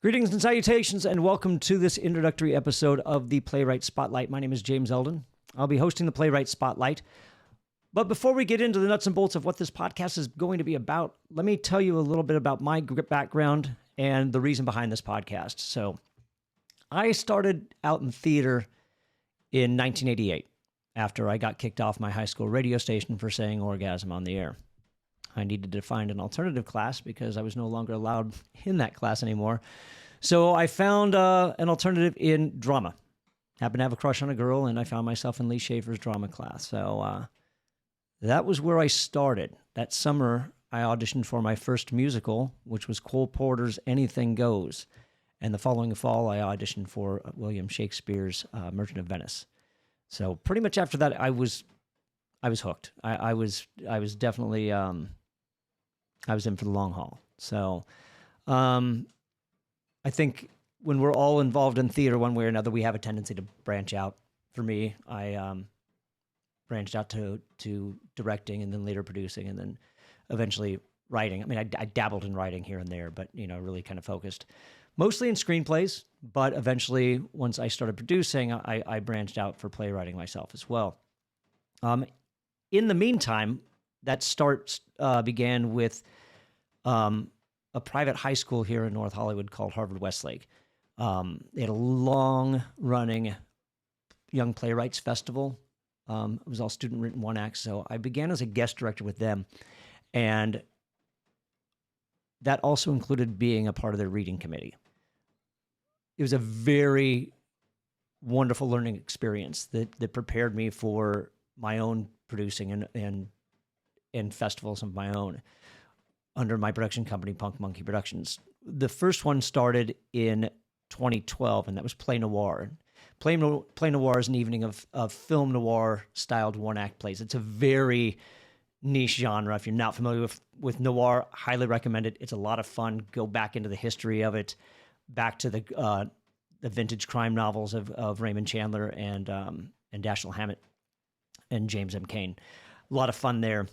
Greetings and salutations, and welcome to this introductory episode of the Playwright Spotlight. My name is James Elden. I'll be hosting the Playwright Spotlight. But before we get into the nuts and bolts of what this podcast is going to be about, let me tell you a little bit about my background and the reason behind this podcast. So, I started out in theater in 1988 after I got kicked off my high school radio station for saying orgasm on the air. I needed to find an alternative class because I was no longer allowed in that class anymore. So I found an alternative in drama. Happened to have a crush on a girl, and I found myself in Lee Schaefer's drama class. So that was where I started. That summer, I auditioned for my first musical, which was Cole Porter's Anything Goes. And the following fall, I auditioned for William Shakespeare's Merchant of Venice. So pretty much after that, I was hooked. I was definitely I was in for the long haul. So I think when we're all involved in theater one way or another, we have a tendency to branch out. For me, I branched out to directing and then later producing and then eventually writing. I mean, I dabbled in writing here and there, but, really kind of focused mostly in screenplays. But eventually, once I started producing, I branched out for playwriting myself as well. In the meantime, that start began with a private high school here in North Hollywood called Harvard Westlake. They had a long-running Young Playwrights Festival. It was all student-written one-act, so I began as a guest director with them, and that also included being a part of their reading committee. It was a very wonderful learning experience that prepared me for my own producing and festivals of my own under my production company, Punk Monkey Productions. The first one started in 2012, and that was Play Noir. Play Noir is an evening of film noir-styled one-act plays. It's a very niche genre. If you're not familiar with noir, highly recommend it. It's a lot of fun. Go back into the history of it, back to the vintage crime novels of Raymond Chandler and Dashiell Hammett and James M. Cain. A lot of fun there. A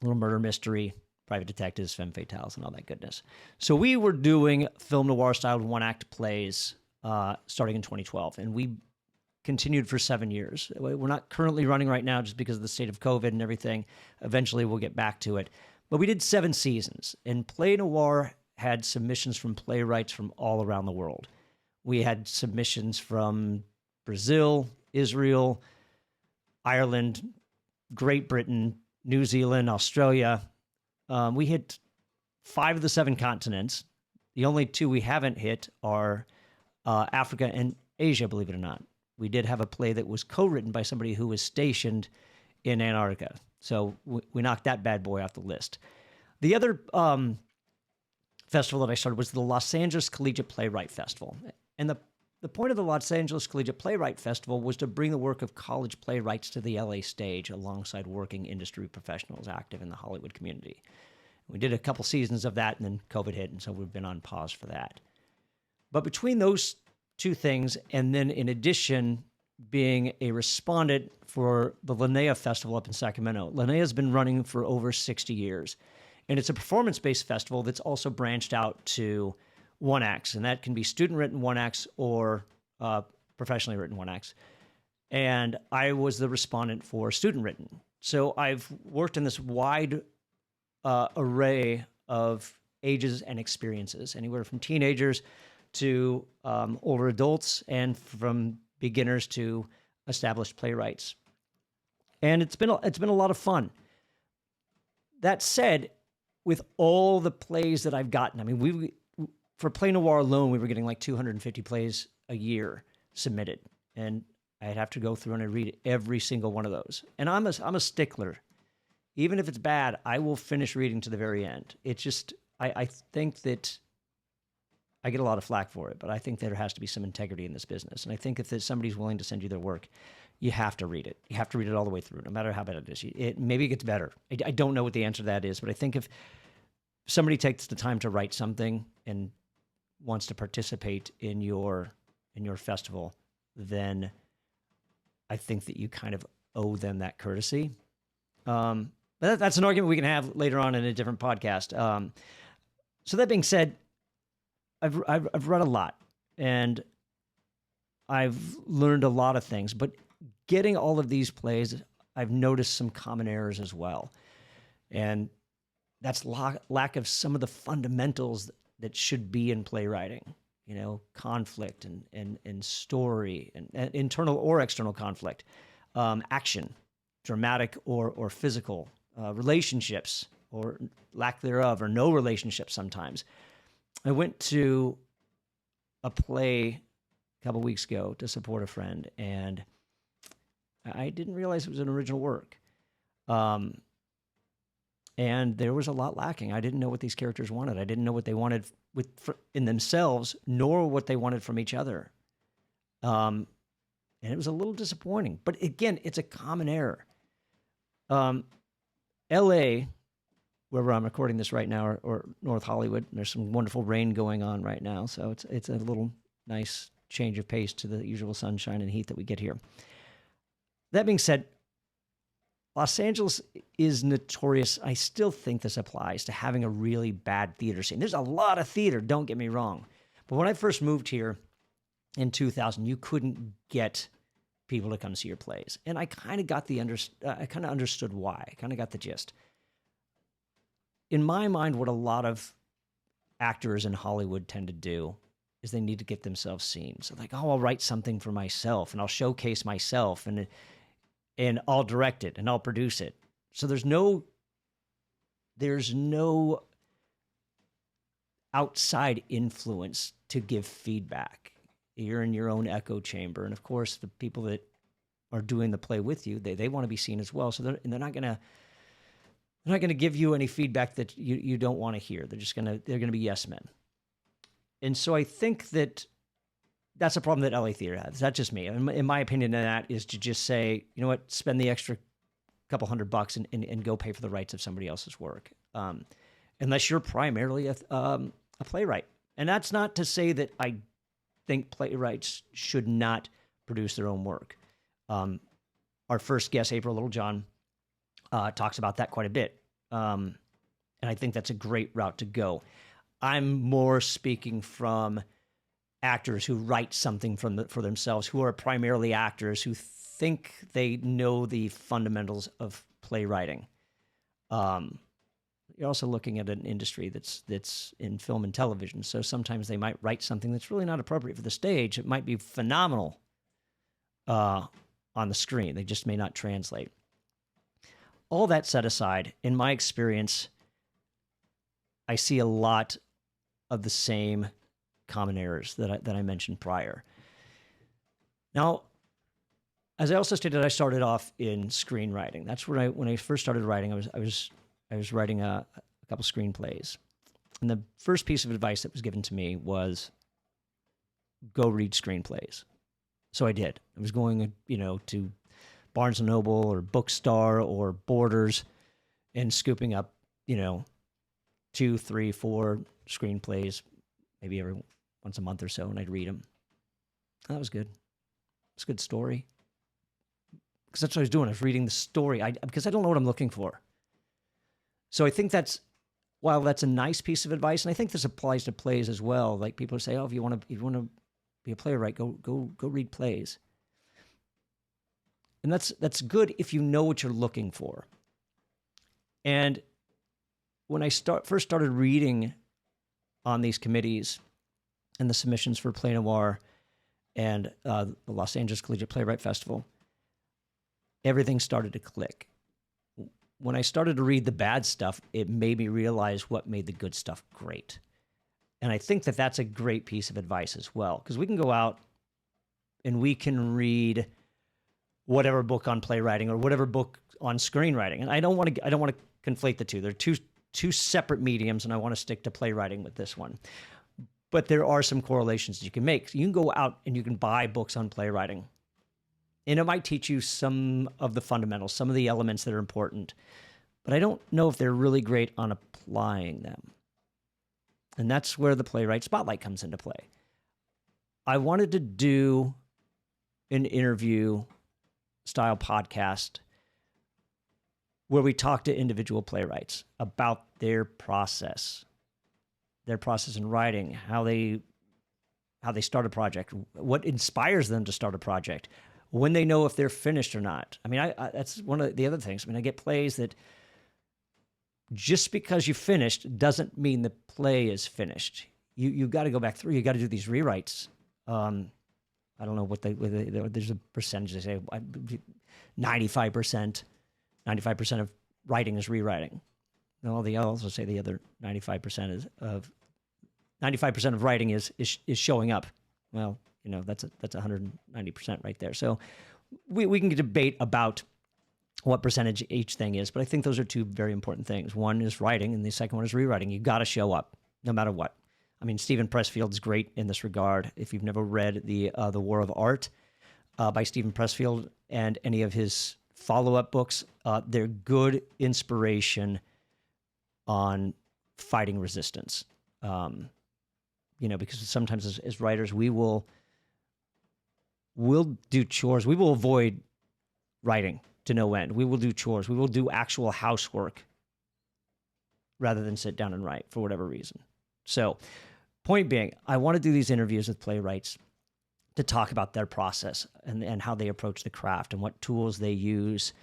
little murder mystery, private detectives, femme fatales, and all that goodness. So we were doing film noir-styled one-act plays starting in 2012, and we continued for 7 years. We're not currently running right now just because of the state of COVID and everything. Eventually, we'll get back to it. But we did 7 seasons, and Play Noir had submissions from playwrights from all around the world. We had submissions from Brazil, Israel, Ireland, Great Britain, New Zealand, Australia. We hit 5 of the 7 continents. The only 2 we haven't hit are Africa and Asia, believe it or not. We did have a play that was co-written by somebody who was stationed in Antarctica. So we knocked that bad boy off the list. The other festival that I started was the Los Angeles Collegiate Playwright Festival. And the point of the Los Angeles Collegiate Playwright Festival was to bring the work of college playwrights to the LA stage alongside working industry professionals active in the Hollywood community. We did a couple seasons of that, and then COVID hit, and so we've been on pause for that. But between those 2 things, and then in addition, being a respondent for the Linnea Festival up in Sacramento. Linnea has been running for over 60 years, and it's a performance-based festival that's also branched out to one-acts, and that can be student-written one-acts or professionally written one-acts. And I was the respondent for student-written. So I've worked in this wide array of ages and experiences, anywhere from teenagers to older adults, and from beginners to established playwrights. And it's been a lot of fun. That said, with all the plays that I've gotten, I mean, for Play Noir alone, we were getting like 250 plays a year submitted, and I'd have to go through and I'd read every single one of those. And I'm a stickler. Even if it's bad, I will finish reading to the very end. It's just, I think that I get a lot of flack for it, but I think there has to be some integrity in this business. And I think if somebody's willing to send you their work, you have to read it. You have to read it all the way through, no matter how bad it is. Maybe it gets better. I don't know what the answer to that is, but I think if somebody takes the time to write something and wants to participate in your festival, then I think that you kind of owe them that courtesy. But that's an argument we can have later on in a different podcast. So that being said, I've read a lot, and I've learned a lot of things. But getting all of these plays, I've noticed some common errors as well, and that's lack of some of the fundamentals that should be in playwriting. You know, conflict and story and internal or external conflict, action, dramatic or physical, relationships or lack thereof, or no relationships sometimes. I went to a play a couple weeks ago to support a friend, and I didn't realize it was an original work. And there was a lot lacking. I didn't know what these characters wanted. I didn't know what they wanted in themselves, nor what they wanted from each other. And it was a little disappointing. But again, it's a common error. L.A., wherever I'm recording this right now, or North Hollywood, there's some wonderful rain going on right now, so it's a little nice change of pace to the usual sunshine and heat that we get here. That being said, Los Angeles is notorious. I still think this applies to having a really bad theater scene. There's a lot of theater, don't get me wrong. But when I first moved here in 2000, you couldn't get people to come see your plays. And I kind of got I kind of understood why. I kind of got the gist. In my mind, what a lot of actors in Hollywood tend to do is they need to get themselves seen. So like, oh, I'll write something for myself and I'll showcase myself and I'll direct it and I'll produce it. So there's no outside influence to give feedback. You're in your own echo chamber. And of course, the people that are doing the play with you, they want to be seen as well. So they're not going to give you any feedback that you don't want to hear. They're going to be yes men. And so I think that's a problem that LA theater has. That's just me. In my opinion, that is to just say, you know what, spend the extra couple $100 and go pay for the rights of somebody else's work. Unless you're primarily a playwright. And that's not to say that I think playwrights should not produce their own work. Our first guest, April Littlejohn, talks about that quite a bit. And I think that's a great route to go. I'm more speaking from actors who write something for themselves, who are primarily actors, who think they know the fundamentals of playwriting. You're also looking at an industry that's in film and television. So sometimes they might write something that's really not appropriate for the stage. It might be phenomenal on the screen. They just may not translate. All that set aside, in my experience, I see a lot of the same common errors that I mentioned prior. Now, as I also stated, I started off in screenwriting. That's where when I first started writing, I was writing a couple screenplays. And the first piece of advice that was given to me was go read screenplays. So I did. I was going, to Barnes & Noble or Bookstore or Borders and scooping up, 2, 3, 4 screenplays, maybe every once a month or so, and I'd read them. That was good. It's a good story. Because that's what I was doing. I was reading the story because I don't know what I'm looking for. So I think while that's a nice piece of advice, and I think this applies to plays as well. Like people say, oh, if you want to be a playwright, go read plays. And that's good if you know what you're looking for. And when I first started reading on these committees and the submissions for Play Noir and the Los Angeles Collegiate Playwright Festival, everything started to click. When I started to read the bad stuff, it made me realize what made the good stuff great. And I think that that's a great piece of advice as well, because we can go out and we can read whatever book on playwriting or whatever book on screenwriting. And I don't want to conflate the two. They're two separate mediums, and I want to stick to playwriting with this one. But there are some correlations you can make. So you can go out and you can buy books on playwriting. And it might teach you some of the fundamentals, some of the elements that are important. But I don't know if they're really great on applying them. And that's where the Playwright Spotlight comes into play. I wanted to do an interview style podcast where we talk to individual playwrights about their process their process in writing, how they start a project, what inspires them to start a project, when they know if they're finished or not. I mean, I that's one of the other things. I mean, I get plays that just because you finished doesn't mean the play is finished. You got to go back through. You got to do these rewrites. I don't know what there's a percentage they say 95%. 95% of writing is rewriting. And all the also say the other 95% of 95% of writing is showing up. Well, that's 190% right there. So we can debate about what percentage each thing is, but I think those are two very important things. One is writing, and the second one is rewriting. You got to show up no matter what. I mean, Stephen Pressfield's great in this regard. If you've never read the War of Art by Stephen Pressfield and any of his follow-up books, they're good inspiration on fighting resistance. Because sometimes as writers, we'll do chores. We will avoid writing to no end. We will do chores. We will do actual housework rather than sit down and write for whatever reason. So, point being, I want to do these interviews with playwrights to talk about their process and how they approach the craft and what tools they use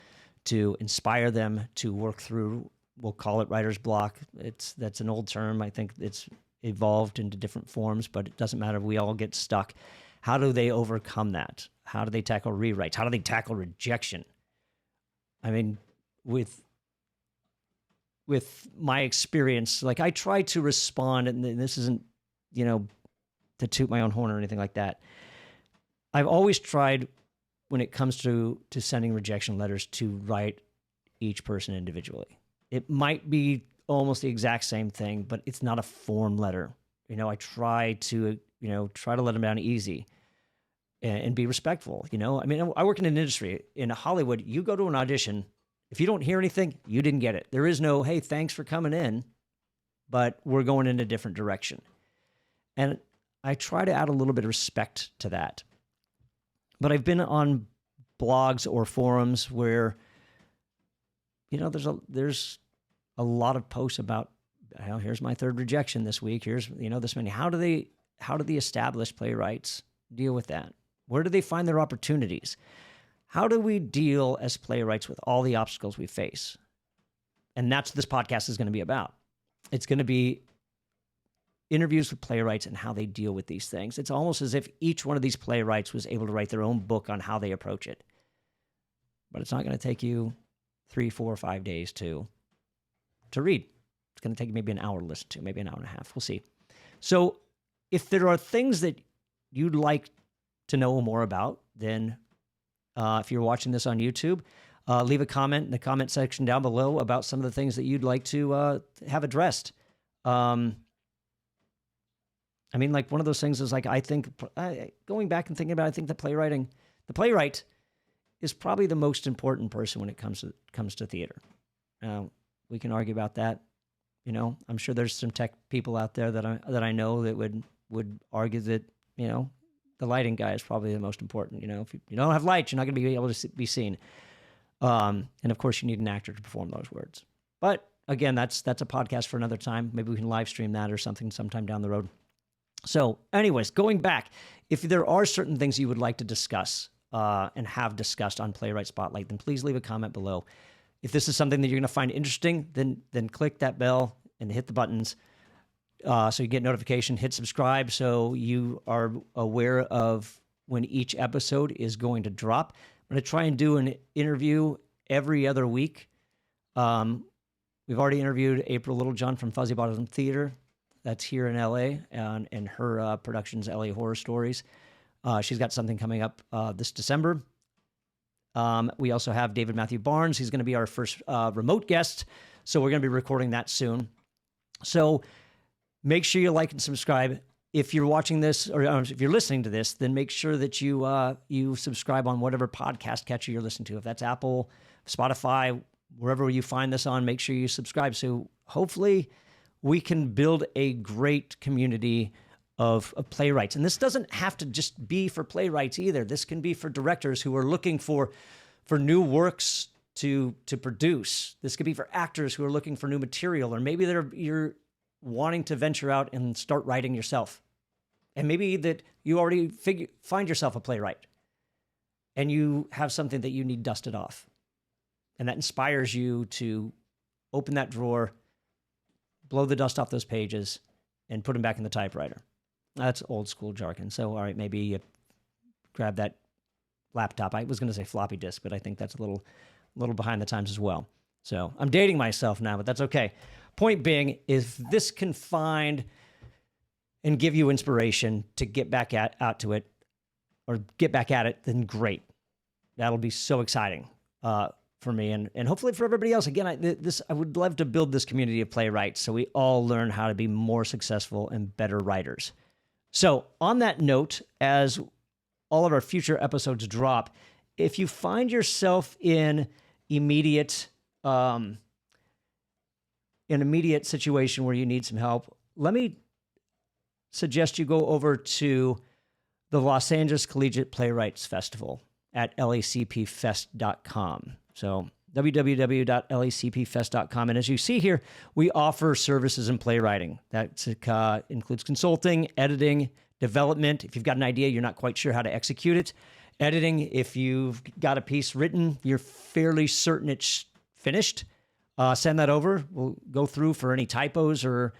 to inspire them to work through, we'll call it writer's block. That's an old term. I think it's evolved into different forms, but it doesn't matter. We all get stuck. How do they overcome that? How do they tackle rewrites? How do they tackle rejection? I mean, with my experience, like I try to respond, and this isn't, to toot my own horn or anything like that. I've always tried, when it comes to sending rejection letters, to write each person individually. It might be almost the exact same thing, but it's not a form letter. I try to let them down easy and be respectful. I mean, I work in an industry in Hollywood. You go to an audition, if you don't hear anything, you didn't get it. There is no, hey, thanks for coming in, but we're going in a different direction. And I try to add a little bit of respect to that. But I've been on blogs or forums where, there's a lot of posts about, here's my third rejection this week. Here's, this many. How do the established playwrights deal with that? Where do they find their opportunities? How do we deal as playwrights with all the obstacles we face? And that's what this podcast is going to be about. It's going to be interviews with playwrights and how they deal with these things. It's almost as if each one of these playwrights was able to write their own book on how they approach it. But it's not going to take you 3, 4, 5 days to read. It's going to take you maybe an hour to listen to, maybe an hour and a half. We'll see. So if there are things that you'd like to know more about, then if you're watching this on YouTube, leave a comment in the comment section down below about some of the things that you'd like to have addressed. I mean, like one of those things is like, I think going back and thinking about it, I think the playwright is probably the most important person when it comes to theater. We can argue about that. I'm sure there's some tech people out there that I know that would argue that, the lighting guy is probably the most important. If you don't have lights, you're not going to be able to be seen. And of course you need an actor to perform those words. But again, that's a podcast for another time. Maybe we can live stream that or something sometime down the road. So anyways, going back, if there are certain things you would like to discuss and have discussed on Playwright Spotlight, then please leave a comment below. If this is something that you're going to find interesting, then click that bell and hit the buttons so you get notification. Hit subscribe so you are aware of when each episode is going to drop. I'm going to try and do an interview every other week. We've already interviewed April Littlejohn from Fuzzy Bottom Theater. That's here in LA, and her production's LA Horror Stories. She's got something coming up this December. We also have David Matthew Barnes. He's going to be our first remote guest, so we're going to be recording that soon. So make sure you like and subscribe. If you're watching this, or if you're listening to this, then make sure that you subscribe on whatever podcast catcher you're listening to. If that's Apple, Spotify, wherever you find this on, make sure you subscribe. So hopefully we can build a great community of playwrights. And this doesn't have to just be for playwrights either. This can be for directors who are looking for new works to produce. This could be for actors who are looking for new material, or maybe wanting to venture out and start writing yourself. And maybe that you already find yourself a playwright and you have something that you need dusted off. And that inspires you to open that drawer, blow the dust off those pages, and put them back in the typewriter. That's old school jargon. So, all right, maybe you grab that laptop. I was going to say floppy disk, but I think that's a little behind the times as well. So I'm dating myself now, but that's okay. Point being, if this can find and give you inspiration to get back out to it or get back at it, then great. That'll be so exciting for me and hopefully for everybody else. Again, I would love to build this community of playwrights so we all learn how to be more successful and better writers. So on that note, as all of our future episodes drop, if you find yourself in immediate situation where you need some help, let me suggest you go over to the Los Angeles Collegiate Playwrights Festival at lacpfest.com. So www.lacpfest.com. And as you see here, we offer services in playwriting. That includes consulting, editing, development. If you've got an idea, you're not quite sure how to execute it. Editing, if you've got a piece written, you're fairly certain it's finished, send that over. We'll go through for any typos or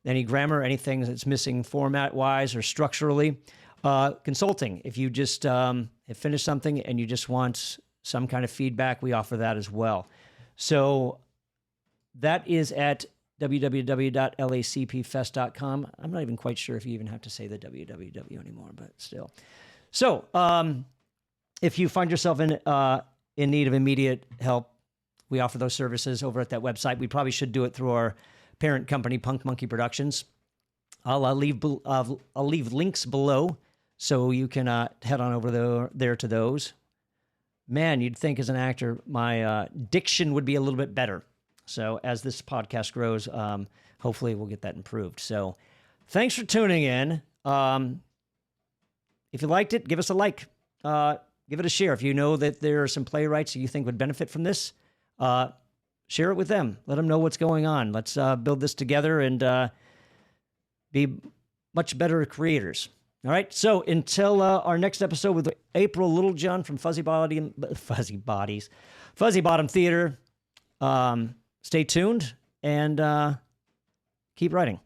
any grammar, anything that's missing format-wise or structurally. Consulting, if you just have finished something and you just want some kind of feedback, we offer that as well. So that is at www.lacpfest.com. I'm not even quite sure if you even have to say the www anymore, but still. So if you find yourself in need of immediate help, we offer those services over at that website. We probably should do it through our parent company, Punk Monkey Productions. I'll leave links below so you can head on over there to those. Man, you'd think as an actor, my diction would be a little bit better. So as this podcast grows, hopefully we'll get that improved. So thanks for tuning in. If you liked it, give us a like. Give it a share. If you know that there are some playwrights that you think would benefit from this, share it with them. Let them know what's going on. Let's build this together and be much better creators. All right. So until our next episode with April Littlejohn from Fuzzy Bottom Theater, stay tuned and keep writing.